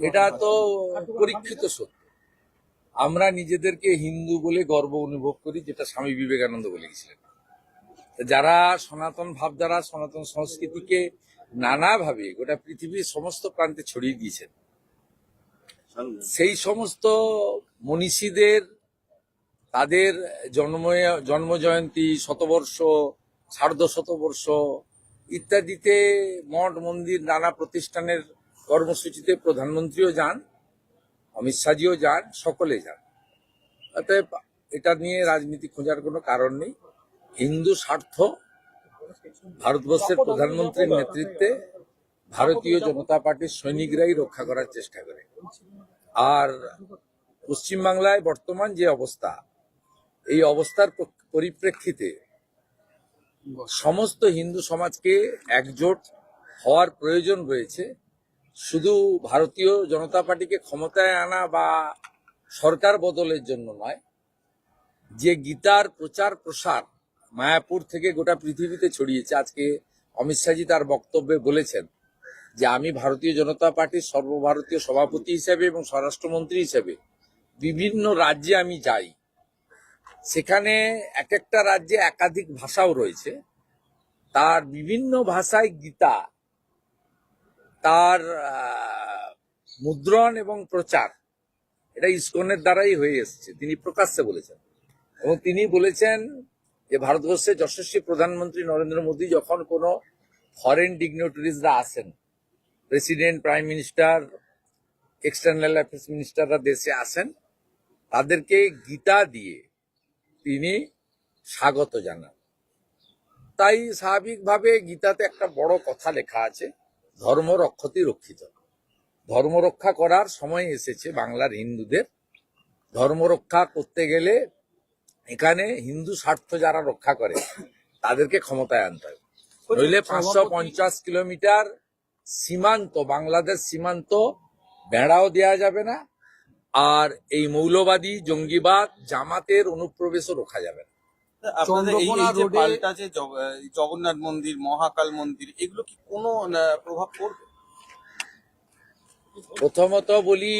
এটা তো পরীক্ষিত সত্য। আমরা নিজেদেরকে হিন্দু বলে গর্ব অনুভব করি, যেটা স্বামী বিবেকানন্দ বলে গেছিলেন। যারা সনাতন ভাবধারা, সনাতন সংস্কৃতিকে নানাভাবে গোটা পৃথিবীর সমস্ত প্রান্তে ছড়িয়ে দিয়েছেন, সেই সমস্ত মনীষীদের তাদের জন্ম জয়ন্তী, শতবর্ষ, সার্ধ শতবর্ষ ইত্যাদিতে মঠ মন্দির নানা প্রতিষ্ঠানের কর্মসূচিতে প্রধানমন্ত্রীও যান, অমিত শাহজিও যান, সকলে যান। অতএব এটা নিয়ে রাজনীতি খোঁজার কোনো কারণ নেই। হিন্দু স্বার্থ ভারতবর্ষের প্রধানমন্ত্রীর নেতৃত্বে ভারতীয় জনতা পার্টির সৈনিকরাই রক্ষা করার চেষ্টা করে। আর পশ্চিমবাংলায় বর্তমান যে অবস্থা, এই অবস্থার পরিপ্রেক্ষিতে সমস্ত হিন্দু সমাজকে একজোট হওয়ার প্রয়োজন রয়েছে। শুধু ভারতীয় জনতা পার্টিকে ক্ষমতায় আনা বা সরকার বদলের জন্য নয়, যে গীতার প্রচার প্রসার মায়াপুর থেকে গোটা পৃথিবীতে ছড়িয়েছে। আজকে অমিত শাহজি তার বক্তব্যে বলেছেন যে আমি ভারতীয় জনতা পার্টির সর্বভারতীয় সভাপতি হিসেবে এবং স্বরাষ্ট্রমন্ত্রী হিসেবে বিভিন্ন রাজ্যে আমি যাই, সেখানে এক একটা রাজ্যে একাধিক ভাষাও রয়েছে। তার বিভিন্ন ভাষায় গীতা, তার মুদ্রণ এবং প্রচার, এটা ইসকনের দ্বারাই হয়ে এসছে, তিনি প্রকাশ্যে বলেছেন। এবং তিনি বলেছেন যে ভারতবর্ষের যশস্বী প্রধানমন্ত্রী নরেন্দ্র মোদী যখন কোনো ফরেন ডিগনিটারিজরা আসেন, president, prime minister, external affairs মিনিস্টাররা দেশে আসেন, তাদেরকে গীতা দিয়ে তিনি স্বাগত জানান। তাই স্বাভাবিকভাবে গীতাতে একটা বড় কথা লেখা আছে, ধর্ম রক্ষতি রক্ষিত। ধর্ম রক্ষা করার সময় এসেছে বাংলার হিন্দুদের। ধর্ম রক্ষা করতে গেলে এখানে হিন্দু স্বার্থ যারা রক্ষা করে তাদেরকে ক্ষমতায় আনতে হবে। নইলে 550 কিলোমিটার সীমান্ত, বাংলাদেশ সীমান্ত বেড়াও দেওয়া যাবে না, আর এই মৌলবাদী জঙ্গিবাদ জামাতের অনুপ্রবেশও রোখা যাবে না। আপনাদের এই যে পাল্টা যে জগন্নাথ মন্দির, মহাকাল মন্দির, এগুলো কি কোনো প্রভাব পড়বে? প্রথমত বলি,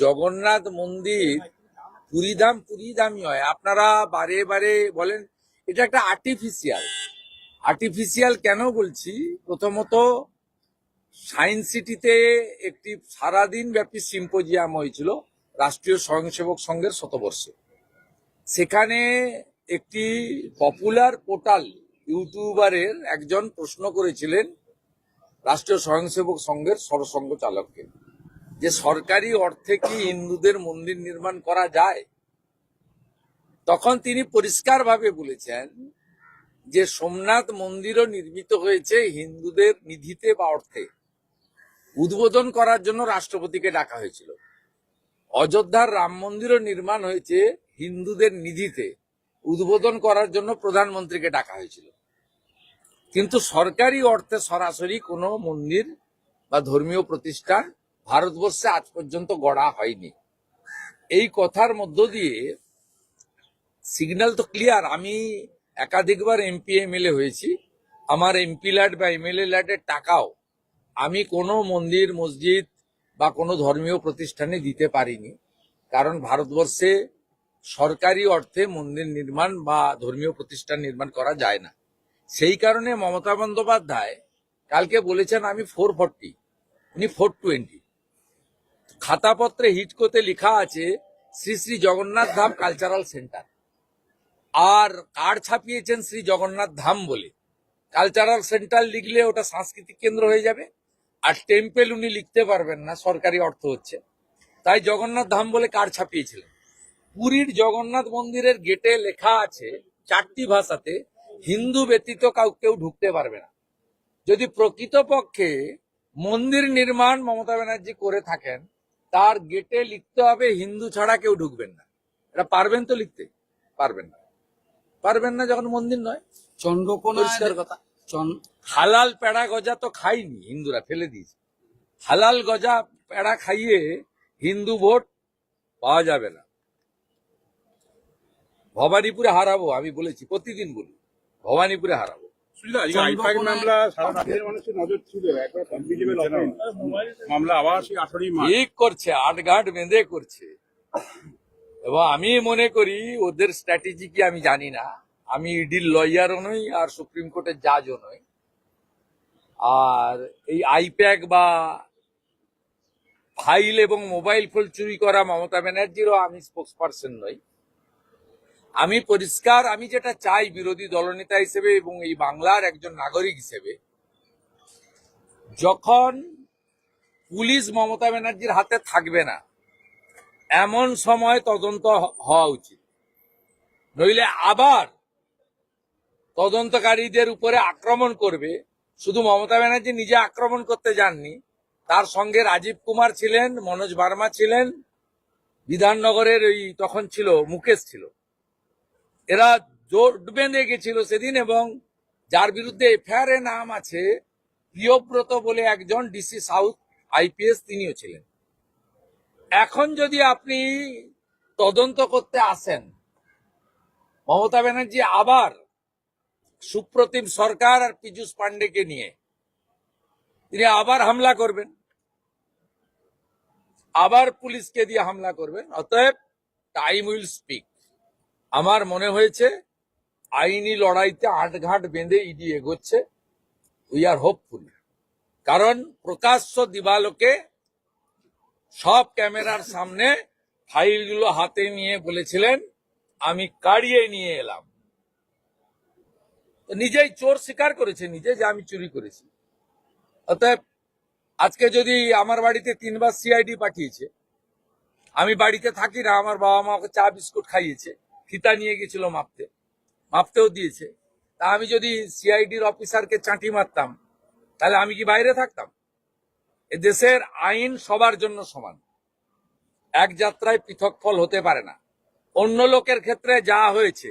জগন্নাথ মন্দির পুরীধামই হয়। আপনারা বারে বারে বলেন এটা একটা আর্টিফিশিয়াল কেন বলছি? প্রথমত, সায়েন্স সিটিতে একটি সারাদিন ব্যাপী সিম্পোজিয়াম হয়েছিল রাষ্ট্রীয় স্বয়ংসেবক সংঘের শতবর্ষে। সেখানে একটি পপুলার পোর্টাল ইউটিউবারের একজন প্রশ্ন করেছিলেন রাষ্ট্রীয় স্বয়ংসেবক সংঘের সরসংঘ চালককে, যে সরকারি অর্থে কি হিন্দুদের মন্দির নির্মাণ করা যায়? তখন তিনি পরিষ্কারভাবে বলেছেন যে সোমনাথ মন্দিরও নির্মিত হয়েছে হিন্দুদের নিধিতে বা অর্থে। উদ্বোধন করার জন্য রাষ্ট্রপতিকে ডাকা হয়েছিল। অযোধ্যার রাম মন্দিরও নির্মাণ হয়েছে হিন্দুদের নিধিতে, উদ্বোধন করার জন্য প্রধানমন্ত্রীকে ডাকা হয়েছিল। কিন্তু সরকারি অর্থে সরাসরি কোনো মন্দির বা ধর্মীয় প্রতিষ্ঠান ভারতবর্ষে আজ পর্যন্ত গড়া হয়নি। এই কথার মধ্য দিয়ে সিগন্যাল তো ক্লিয়ার। আমি একাধিকবার এমপি এমএলএ হয়েছি, আমার এমপি ল্যাড বা এমএলএ ল্যাডের টাকাও আমি কোনো মন্দির, মসজিদ বা কোনো ধর্মীয় প্রতিষ্ঠানে দিতে পারিনি, কারণ ভারতবর্ষে সরকারি অর্থে মন্দির নির্মাণ বা ধর্মীয় প্রতিষ্ঠান নির্মাণ করা যায় না। সেই কারণে মমতা বন্দ্যোপাধ্যায় কালকে বলেছেন আমি 440, উনি 420। খাতাপত্রে হিটকোতে লেখা আছে শ্রী শ্রী জগন্নাথ ধাম কালচারাল সেন্টার, আর কার্ড ছাপিয়েছেন শ্রী জগন্নাথ ধাম বলে। কালচারাল সেন্টার লিখলে ওটা সাংস্কৃতিক কেন্দ্র হয়ে যাবে, আর টেম্পেল উনি লিখতে পারবেন না, সরকারি অর্থ হচ্ছে। তাই জগন্নাথ ধাম বলে কার্ড ছাপিয়েছিলেন। পুরীর জগন্নাথ মন্দিরের গেটে লেখা আছে 4টি ভাষাতে, হিন্দু ব্যতীত কেউ ঢুকতে পারবে না। যদি প্রকৃতপক্ষে মন্দির নির্মাণ মমতা ব্যানার্জি করে থাকেন, তার গেটে লিখতে হবে হিন্দু ছাড়া কেউ ঢুকবেন না। এটা পারবেন তো লিখতে? পারবেন না যখন মন্দির নয়। পরিষ্কার কথা। হালাল পেড়া গজা তো খাইনি হিন্দুরা, ফেলে দিয়েছে। হালাল গজা পেড়া খাইয়ে হিন্দু ভোট পাওয়া যাবে না। ভবানীপুরে হারাবো, আমি বলেছি, প্রতিদিন বলি ভবানীপুরে হারাবো। সুবিধা আজকে আইপ্যাক মামলা সারা রাজ্যের মানুষের নজর ছিল, একবার সাবডিভিশন অফেন্স মামলা আবার সেই 18ই মার্চ। ঠিক করছে, আটঘাট বেঁধে করছে। এবং আমি মনে করি ওদের স্ট্র্যাটেজি কি আমি জানি না, আমি ইডির লয়ারও নই আর সুপ্রিম কোর্টের জাজও নই, আর এই আইপ্যাক বা ফাইল এবং মোবাইল ফোন চুরি করা মমতা ব্যানার্জিরও আমি স্পোক্সপারসন নই। আমি পরিষ্কার, আমি যেটা চাই বিরোধী দলনেতা হিসেবে এবং এই বাংলার একজন নাগরিক হিসেবে, যখন পুলিশ মমতা ব্যানার্জির হাতে থাকবে না এমন সময় তদন্ত হওয়া উচিত, নইলে আবার তদন্তকারীদের উপরে আক্রমণ করবে। শুধু মমতা ব্যানার্জি নিজে আক্রমণ করতে যাননি, তার সঙ্গে রাজীব কুমার ছিলেন, মনোজ বার্মা ছিলেন, বিধাননগরের ওই তখন ছিল মুকেশ ছিল, এরা জোট বেঁধে গেছিল সেদিন। এবং যার বিরুদ্ধে এফআইআর এর নাম আছে প্রিয়ব্রত বলে একজন ডিসি সাউথ আইপিএস, তিনিও ছিলেন। এখন যদি আপনি তদন্ত করতে আসেন, মমতা ব্যানার্জি আবার সুপ্রতিম সরকার আর পীযূষ পান্ডেকে নিয়ে তিনি আবার হামলা করবেন, আবার পুলিশকে দিয়ে হামলা করবেন। অতএব টাইম উইল স্পিক। আমার মনে হয়েছে আইনি লড়াইতে আটঘাট বেঁধে ইডি এগোচ্ছে। উই আর হোপফুল, কারণ প্রকাশ্য দিবালোকে সব ক্যামেরার সামনে ফাইলগুলো হাতে নিয়ে বলেছিলেন আমি কাড়িয়ে নিয়ে এলাম। তো নিজেই চোর স্বীকার করেছে নিজে যে আমি চুরি করেছি। অতএব আজকে যদি আমার বাড়িতে 3বার সিআইডি পাঠিয়েছে, আমি বাড়িতে থাকি না, আমার বাবা মা ওকে চা বিস্কুট খাইয়েছে, ফিতা নিয়ে গেছিল মাপতেও দিয়েছে, তা আমি যদি সিআইডির অফিসারকে চাঁটি মারতাম তাহলে আমি কি বাইরে থাকতাম? এ দেশের আইন সবার জন্য সমান, এক যাত্রায় পৃথক ফল হতে পারে না। অন্য লোকের ক্ষেত্রে যা হয়েছে,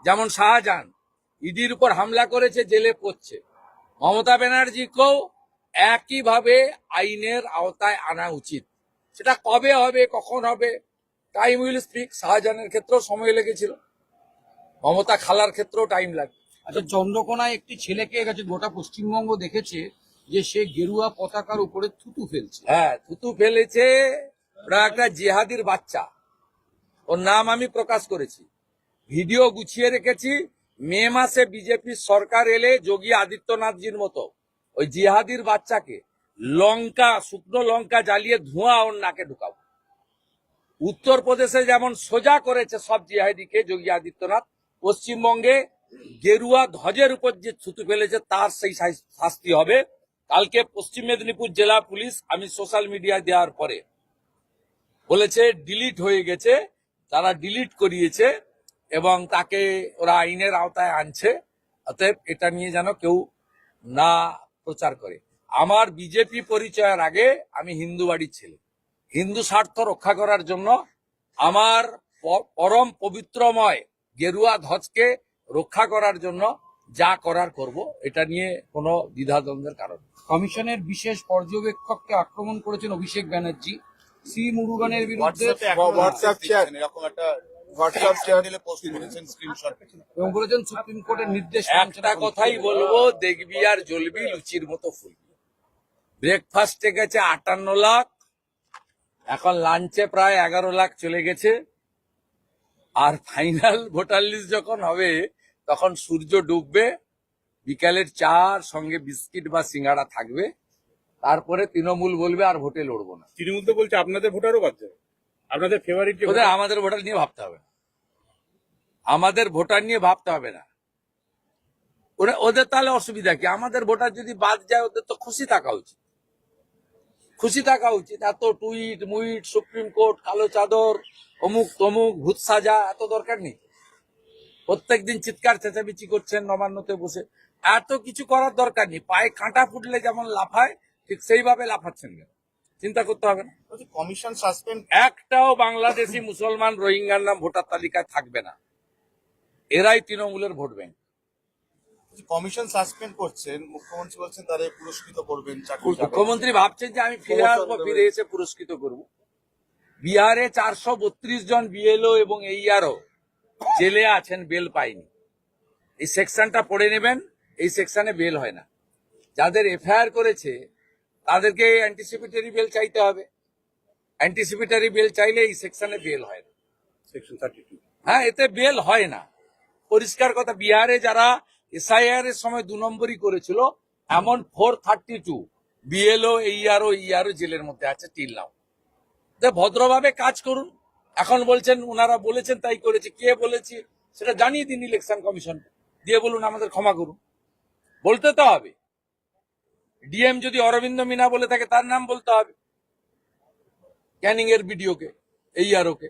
যেমন শাহজাহান ইডির উপর হামলা করেছে, জেলে পড়ছে, মমতা ব্যানার্জিকেও একইভাবে আইনের আওতায় আনা উচিত। সেটা কবে হবে, কখন হবে, টাইম উইল স্পিক। শাহজাহানের ক্ষেত্রেও সময় লেগেছিল, মমতা খালার ক্ষেত্রেও টাইম লাগবে। আচ্ছা, চন্দ্রকোনায় একটি ছেলেকে গেছে গোটা পশ্চিমবঙ্গ দেখেছে যে সে গেরুয়া পতাকার উপরে থুতু ফেলছে। হ্যাঁ, থুতু ফেলেছে, ওরা একটা জিহাদির বাচ্চা, ওর নাম আমি প্রকাশ করেছি, ভিডিও গুছিয়ে রেখেছি। মে মাসে বিজেপির সরকার এলে যোগী আদিত্যনাথজির মতো ওই জিহাদির বাচ্চাকে শুকনো লঙ্কা জ্বালিয়ে ধোঁয়া ওর নাকে ঢুকাবো। উত্তরপ্রদেশে যেমন সোজা করেছে সব জিহাদিকে যোগী আদিত্যনাথ, পশ্চিমবঙ্গে গেরুয়া ধ্বজের উপর যে থুতু ফেলেছে তার সেই শাস্তি হবে। কালকে পশ্চিম মেদিনীপুর জেলা পুলিশ, আমি সোশ্যাল মিডিয়ায় দেওয়ার পরে বলেছে ডিলিট হয়ে গেছে, তারা ডিলিট করিয়েছে এবং তাকে ওরা আইনের আওতায় আনছে। অতএব এটা নিয়ে যেন কেউ না প্রচার করে। আমার বিজেপি পরিচয়ের আগে আমি হিন্দু বাড়ির ছেলে, হিন্দু স্বার্থ রক্ষা করার জন্য আমার পরম পবিত্রময় গেরুয়া ধ্বজকে রক্ষা করার জন্য যা করার করব, এটা নিয়ে কোনো দ্বিধাদ্বন্দ্বের কারণ নেই। কমিশনের বিশেষ পর্যবেক্ষককে আক্রমণ করেছেন অভিষেক ব্যানার্জি, সি মুরুগানের বিরুদ্ধে হোয়াটসঅ্যাপ চ্যাট এরকম একটা হোয়াটসঅ্যাপ চ্যানেলে পোস্ট করেছেন স্ক্রিনশট। এবং বলেছেন সুপ্রিম কোর্টের নির্দেশ একটা কথাই বলবো, দেখবি আর জ্বলবি লুচির মতো ফুলবি। ব্রেকফাস্টে গেছে 58 লাখ, এখন লাঞ্চে প্রায় 11 লাখ চলে গেছে, আর ফাইনাল ভোটার লিস্ট যখন হবে তখন সূর্য ডুববে, বিকালের চার সঙ্গে বিস্কিট বা সিঙ্গাড়া থাকবে, তারপরে তৃণমূল বলবে আর ভোটে লড়বো না। তৃণমূল তো বলছে আপনাদের ভোটারও বাদ যাবে, আপনাদের ফেভারিট যে ওদের আমাদের ভোটার নিয়ে ভাবতে হবে না, আমাদের ভোটার নিয়ে ভাবতে হবে না। ওদের তাহলে অসুবিধা কি? আমাদের ভোটার যদি বাদ যায় ওদের তো খুশি থাকা উচিত, খুশি থাকা উচিত। এত টুইট মুইট, সুপ্রিম কোর্ট, কালো চাদর, অমুক তমুক, ভূত সাজা, এত দরকার নেই। প্রত্যেকদিন চিৎকার চেঁচামেচি করছেন নবান্নতে বসে, এত কিছু করার দরকার নেই। পায়ে কাঁটা ফুটলে যেমন লাফায় ঠিক সেইভাবে লাফাচ্ছেন কেন? চিন্তা করতে হবে না। কমিশন সাসপেন্ড একটাও বাংলাদেশি মুসলমান রোহিঙ্গার নাম ভোটার তালিকায় থাকবে না, এরাই তৃণমূলের ভোট ব্যাংক। কমিশন সাসপেন্ড করছেন, মুখ্যমন্ত্রী বলছেন তাদের পুরস্কৃত করবেন। মুখ্যমন্ত্রী ভাবছেন যে আমি ফিরে আসবো, ফিরে এসে পুরস্কৃত করব। বিহারে 432 জন বিএলও এবং এইআরও জেলে আছেন, বেল পায়নি। এই সেকশনটা পড়ে নেবেন, এই সেকশনে বেল হয় না। যাদের এফআইআর করেছে তাদেরকে অ্যান্টিসিপেটরি বেল চাইতে হবে। অ্যান্টিসিপেটরি বেল চাইলে এই সেকশনে বেল হয় না। সেকশন 32। হ্যাঁ, এতে বেল হয় না, পরিষ্কার কথা। বিহারে যারা এসআইআর এর সময় 2 নম্বরই করেছিল, এমন 432 বিএলও এইআরও জেলের মধ্যে আছে টিল নাও। ভদ্রভাবে কাজ করুন। এখন বলছেন ওনারা বলেছেন তাই করেছে, কে বলেছে সেটা জানিয়ে দিন ইলেকশন কমিশন, দিয়ে বলুন আমাদের ক্ষমা করুন। বলতে তো হবে। ডিএম যদি অরবিন্দ মিনা বলে থাকে তার নাম বলতে হবে, ক্যানিং এর বিডিওকে, এইআরওকে।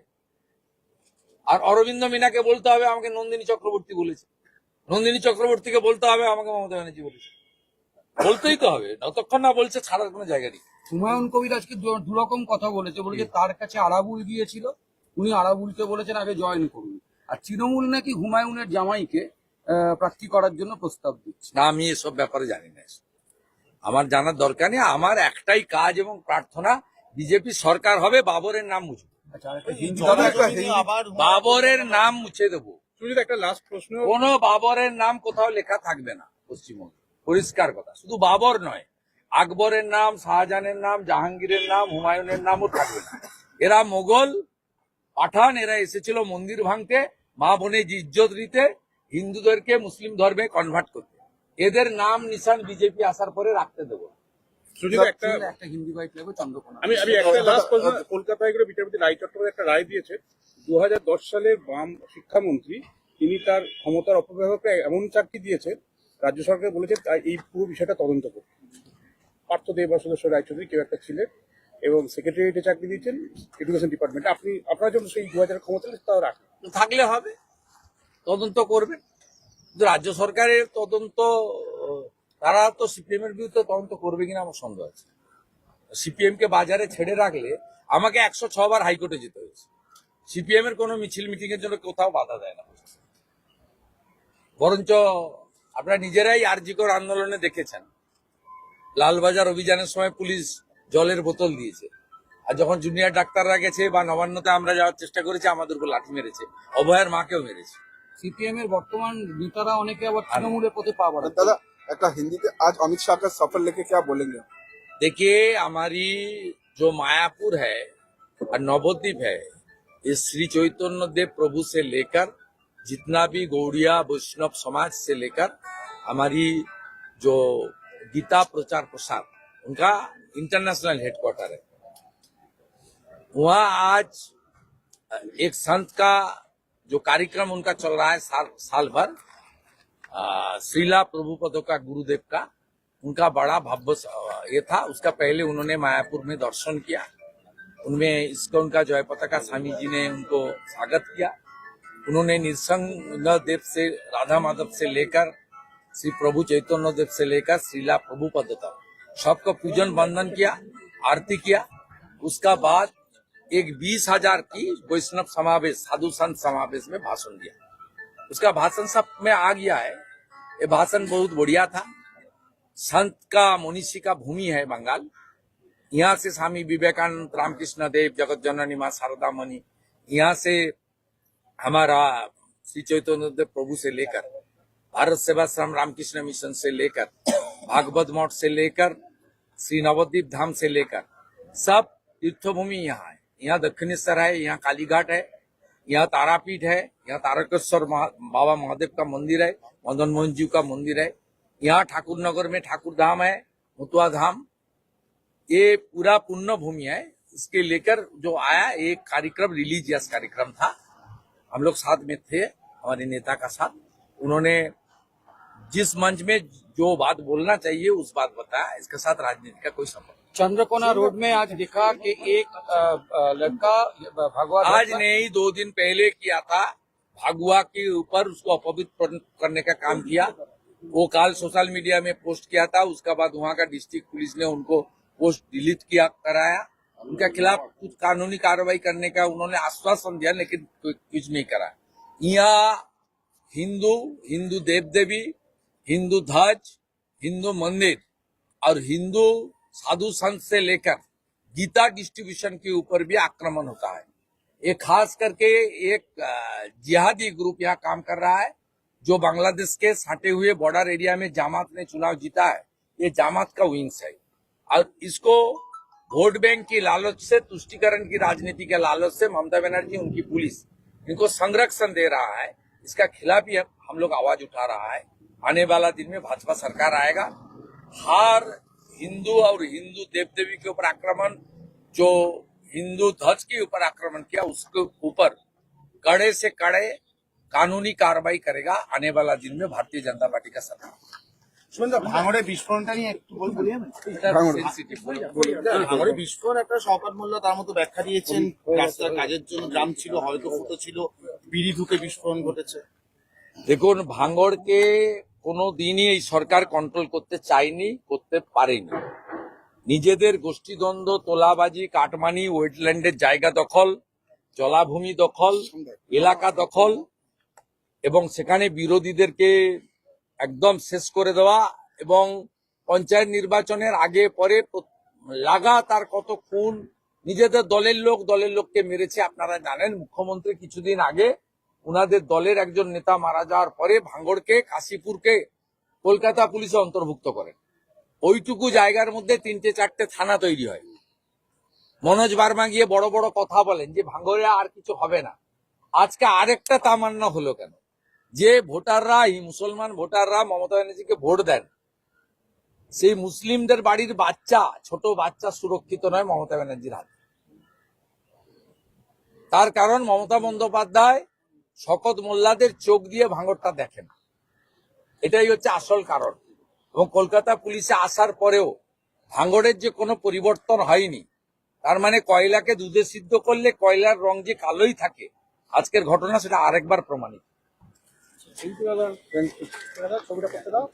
আর অরবিন্দ মিনাকে বলতে হবে আমাকে নন্দিনী চক্রবর্তী বলেছে, নন্দিনী চক্রবর্তীকে বলতে হবে আমাকে মমতা ব্যানার্জি বলেছে। বলতেই তো হবে, যতক্ষণ না বলছে ছাড়ার কোনো জায়গা নেই। হুমায়ুন কবির আজকে দুরকম কথা বলেছে, বলেছে তার কাছে আরাবুল গিয়েছিল, উনি আরাবুলকে বলেছেন আগে জয়েন করুন। আর তৃণমূল নাকি হুমায়ুনের জামাইকে প্রার্থী করার জন্য প্রস্তাব দিচ্ছে। না, আমি এসব ব্যাপারে জানি না, আমার জানার দরকার নেই। আমার একটাই কাজ এবং প্রার্থনা, বিজেপি সরকার হবে, বাবরের নাম মুছবো, আচ্ছা, আর একটা হিন্দি বাবরের নাম মুছে দেবো। সুজিত, একটা লাস্ট প্রশ্ন। কোনো বাবরের নাম কোথাও লেখা থাকবে না পশ্চিমবঙ্গে, পরিষ্কার কথা। শুধু বাবর নয়, আকবরের নাম, শাহজাহানের নাম, জাহাঙ্গীরের নাম, হুমায়ুনের নামও থাকবে না। এরা মোগল পাঠান, এরা এসেছিল মন্দির ভাঙতে, মা বোনের ইজ্জত দিতে, হিন্দুদেরকে মুসলিম ধর্মে কনভার্ট করতে। এদের নাম নিশান বিজেপি আসার পরে রাখতে দেবো। সুজিত, একটা একটা হিন্দি বাইট লাগবে চন্দ্রকোনা। আমি একটা লাস্ট প্রশ্ন। কলকাতায় করে বিচারপতি রায় চট্টোপাধ্যায় একটা রায় দিয়েছে, 2010 সালে বাম শিক্ষামন্ত্রী তিনি তার ক্ষমতার অপব্যবহারকে এমন চাকরি দিয়েছেন, রাজ্য সরকার বলেছে এই পুরো বিষয়টা তদন্ত করতে। পার্থ দেব বা সুদর্শন রায়চৌধুরী কেউ একটা ছিলেন এবং সেক্রেটারিয়েটে চাকরি দিয়েছেন এডুকেশন ডিপার্টমেন্টে। আপনার জন্য সেই 2000 ক্ষমতা তাও রাখেন থাকলে হবে, তদন্ত করবেন। কিন্তু রাজ্য সরকারের তদন্ত, তারা তো সিপিএম এর বিরুদ্ধে তদন্ত করবে কিনা আমার সন্দেহ আছে। সিপিএম কে বাজারে ছেড়ে রাখলে, আমাকে 106 বার হাইকোর্টে যেতে হয়েছে। সিপিএম এর কোনো মিছিল মিটিং এর জন্য কোথাও বাধা দেয় না, বরঞ্চ আপনারা নিজেরাই আরজিকর আন্দোলনে দেখেছেন, লালবাজার অভিযানের সময় পুলিশ জলের বোতল দিয়েছে, আর যখন জুনিয়র ডাক্তাররা গেছে বা নবান্নতে আমরা যাওয়ার চেষ্টা করেছি আমাদের উপর লাঠি মেরেছে, অভয়ের মাকেও মেরেছে। সিপিএম এর বর্তমান নেতারা অনেকে আবার তৃণমূলের পথে পা বাড়াচ্ছে। दादा एक हिंदी पे आज अमित शाह का सफर लेके क्या बोलेंगे? देखिए, हमारी जो मायापुर है और नवद्वीप है, इस श्री चैतन्य देव प्रभु से लेकर जितना भी गौड़िया वैष्णव समाज से लेकर हमारी जो गीता प्रचार प्रसार, उनका इंटरनेशनल हेडक्वार्टर है। वहाँ आज एक संत का जो कार्यक्रम उनका चल रहा है साल भर, श्रीला प्रभुपद का, गुरुदेव का, उनका बड़ा भव्य ये था। उसका पहले उन्होंने मायापुर में दर्शन किया, उनमें इस्कॉन का जय पताका स्वामी जी ने उनको स्वागत किया। उन्होंने निसंग देव से, राधा माधव से लेकर श्री प्रभु चैतन्य देव से लेकर श्रीला प्रभुपद तक सबका पूजन वंदन किया, आरती किया। उसका बाद एक 20,000 की वैष्णव समावेश, साधु संत समावेश में भाषण दिया। उसका भाषण सब में आ गया है। ये भाषण बहुत बढ़िया था। संत का, मनीषी का भूमि है बंगाल। यहाँ से स्वामी विवेकानंद, रामकृष्ण देव, जगत जननी मां शारदा मणि, यहाँ से हमारा श्री चैतन्य देव प्रभु से लेकर भारत सेवाश्रम रामकृष्ण मिशन से लेकर भागवत मठ से लेकर श्री नवद्वीप धाम से लेकर सब तीर्थभूमि यहाँ है। यहाँ दक्षिणेश्वर है, यहाँ कालीघाट है, यहाँ तारापीठ है, यहाँ तारकेश्वर बाबा महादेव का मंदिर है, मदन मोहन जी का मंदिर है। यहाँ ठाकुर नगर में ठाकुर धाम है, मुतुआ धाम। ये पूरा पुण्य भूमि है। इसके लेकर जो आया एक कार्यक्रम, रिलीजियस कार्यक्रम था। हम लोग साथ में थे, हमारे नेता का साथ। उन्होंने जिस मंच में जो बात बोलना चाहिए उस बात बताया। इसके साथ राजनीति का कोई संबंध। चंद्रकोना रोड में आज देखा कि एक लड़का भगवा, आज नहीं, 2 दिन पहले किया था, भागुआ के ऊपर उसको अपवित्र करने का काम किया। वो कल सोशल मीडिया में पोस्ट किया था। उसके बाद वहाँ का डिस्ट्रिक्ट पुलिस ने उनको पोस्ट डिलीट कराया। उनके खिलाफ कुछ कानूनी कार्रवाई करने का उन्होंने आश्वासन दिया, लेकिन कुछ नहीं करा। यहाँ हिंदू देव देवी, हिंदू ध्वज, हिंदू मंदिर और हिंदू साधु संत से लेकर गीता डिस्ट्रीब्यूशन के ऊपर भी आक्रमण होता है। ये खास करके एक जिहादी ग्रुप यहाँ काम कर रहा है, जो बांग्लादेश के सटे हुए बॉर्डर एरिया में जामात ने चुनाव जीता है, ये जामात का विंग्स है। और इसको वोट बैंक की लालच से, तुष्टीकरण की राजनीति के लालच से ममता बनर्जी, उनकी पुलिस इनको संरक्षण दे रहा है। इसका खिलाफ ही हम लोग आवाज उठा रहा है। आने वाला दिन में भाजपा सरकार आएगा। हर हिंदू और हिंदू देव देवी के ऊपर आक्रमण, जो हिंदू ध्वज के ऊपर आक्रमण किया, उसके ऊपर कड़े से कड़े कानूनी कार्रवाई करेगा आने वाला दिन में भारतीय जनता पार्टी का सरकार। ভাঙড়ে বিস্ফোরণটা নিয়ে একটু বলি আমি। ভাঙড়ে বিস্ফোরণ একটা শওকত মোল্লা তার মতো ব্যাখ্যা দিয়েছেন, রাস্তার কাজের জন্য জাম ছিল, হয়তো ফুটো ছিল, বিড়ি ঢুকে বিস্ফোরণ ঘটেছে। দেখুন, ভাঙড়কে কোনোদিনই এই সরকার কন্ট্রোল করতে চায়নি, করতে পারেনি। নিজেদের গোষ্ঠীদ্বন্দ্ব, তোলাবাজি, কাটমানি, ওয়েটল্যান্ডের জায়গা দখল, জলাভূমি দখল, এলাকা দখল এবং সেখানে বিরোধীদেরকে একদম শেষ করে দেওয়া এবং পঞ্চায়েত নির্বাচনের আগে পরে লাগাতার কত খুন, নিজেদের দলের লোককে মেরেছে আপনারা জানেন। মুখ্যমন্ত্রী কিছুদিন আগে উনাদের দলের একজন নেতা মারা যাওয়ার পরে ভাঙড়কে, কাশীপুরকে কলকাতা পুলিশে অন্তর্ভুক্ত করেন। ওইটুকু জায়গার মধ্যে 3-4টে থানা তৈরি হয়। মনোজ বার্মা গিয়ে বড় বড় কথা বলেন যে ভাঙড়ে আর কিছু হবে না। আজকে আরেকটা তামান্না হলো কেন? যে ভোটাররা, এই মুসলমান ভোটাররা মমতা ব্যানার্জিকে ভোট দেন, সেই মুসলিমদের বাড়ির বাচ্চা, ছোট বাচ্চা সুরক্ষিত নয় মমতা ব্যানার্জির হাতে। তার কারণ মমতা বন্দ্যোপাধ্যায় শওকত মোল্লাদের চোখ দিয়ে ভাঙড়টা দেখেন। এটাই হচ্ছে আসল কারণ। এবং কলকাতা পুলিশে আসার পরেও ভাঙড়ের যে কোনো পরিবর্তন হয়নি, তার মানে কয়লাকে দুধে সিদ্ধ করলে কয়লার রং যে কালোই থাকে, আজকের ঘটনা সেটা আরেকবার প্রমাণিত। কিন্তু দাদা ছবিটা করতে দাও।